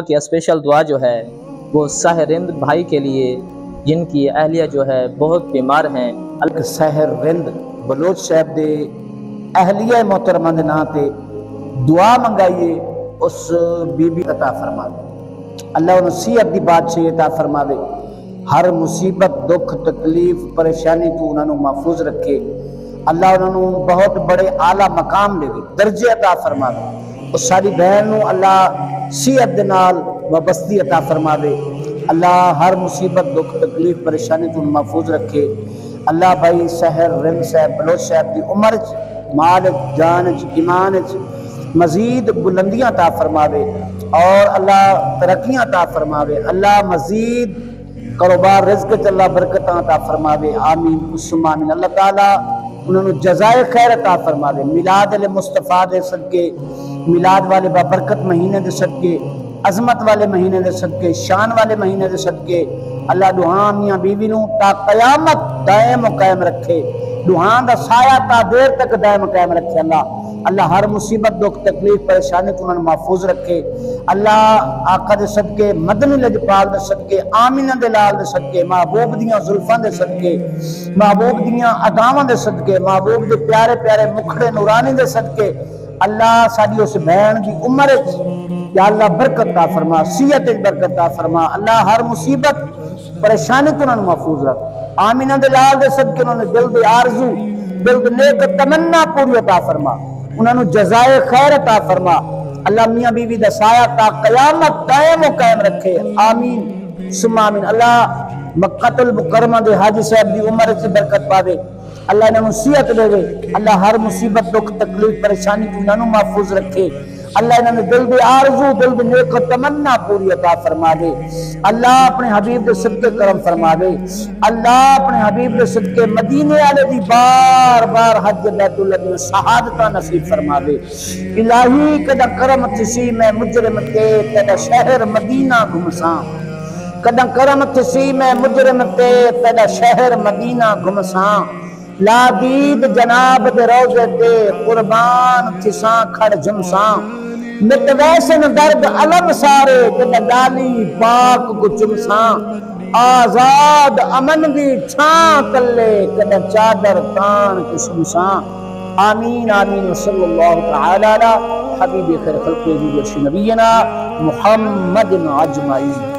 کی اسپیشل دعا جو ہے وہ سحر رند بھائی کے لیے جن کی اہلیہ جو ہے بہت بیمار ہیں۔ سحر رند بلوچ صاحب دے اہلیہ محترمہ دے نام تے دعا منگائیے، اس بی بی عطا فرما دے، اللہ انہوں صحت دی بادشاہی عطا فرما دے، ہر مصیبت دکھ تکلیف پریشانی تو انہوں محفوظ رکھے، اللہ انہوں بہت بڑے اعلیٰ مقام لے درجے عطا فرما دے، اس ساری بہن نو اللہ صحت دے نال وابستی عطا فرما دے، اللہ ہر مصیبت دکھ تکلیف پریشانی تو محفوظ رکھے، اللہ بھائی سحر رند صاحب بلوچ صاحب دی عمر مال جان ایمان مزید بلندیاں عطا فرما دے اور اللہ ترقیاں عطا فرما دے، اللہ مزید کاروبار رزق چ اللہ برکتاں عطا فرما دے، آمین ثم آمین۔ اللہ تعالیٰ انہوں نے جزائے خیر عطا فرما دے، میلاد مصطفیٰ دے صدقے، میلاد والے بابرکت مہینے دے صدقے، عظمت والے مہینے دے صدقے، شان والے مہینے دے صدقے، اللہ دوہاں میاں بیوی نو تا قیامت دائم و قائم رکھے، دوہاں دا سایہ تا دیر تک دائم و قائم رکھے، اللہ ہر مصیبت دکھ تکلیف پریشانی تو انہوں نے محفوظ رکھے، اللہ آقا دے صدقے، مدنی لجپال دے صدقے، آمینہ دے لال دے صدقے، محبوب دیاں زلفاں دے صدقے، محبوب دیاں اداواں دے صدقے، محبوب دے پیارے پیارے مکھڑے نورانی دے صدقے، اللہ ساری اس بہن دی عمر یا اللہ برکت عطا فرما، صحت برکت عطا فرما، اللہ ہر مصیبت پریشانی تو انہوں نے محفوظ رکھ، آمینہ دے لال دے صدقے انہوں نے دل دے آرزو دل دے نیک تمنا پوری عطا فرما، انہوں نے جزائے خیر عطا فرما، اللہ میاں بیوی دا سایہ تا قیامت دائم و قائم رکھے، آمین ثم آمین۔ اللہ مکہ المکرمہ دے حاجی صاحب دی عمر سے برکت پا دے، اللہ انہوں صحت دے دے، اللہ ہر مصیبت دکھ تکلیف پریشانی تو انہوں محفوظ رکھے، اللہ انہوں نے دل دے آرزو دل دے نیک تمنا پوری عطا فرما دے، اللہ اپنے حبیب دے صدقے کرم فرما دے، اللہ اپنے حبیب دے صدقے مدینے والے دی بار بار حج بیت اللہ دی شہادتہ نصیب فرما دے، الہی کدا کرم تسی میں مجرم تے تیرا شہر مدینہ گھمساں، کدا کرم تسی میں مجرم تے تیرا شہر مدینہ گھمساں، لا دید جناب دے روزے تے قربان تساں کھڑ جمساں، متویسن درد علم سارے کدا ڈالی پاک کو چمساں، آزاد امن دی چھاں کلے کدا چادر تان کو شمساں، آمین آمین صلی اللہ تعالی علی حبیب خیر خلق نبینا محمد اجمعین۔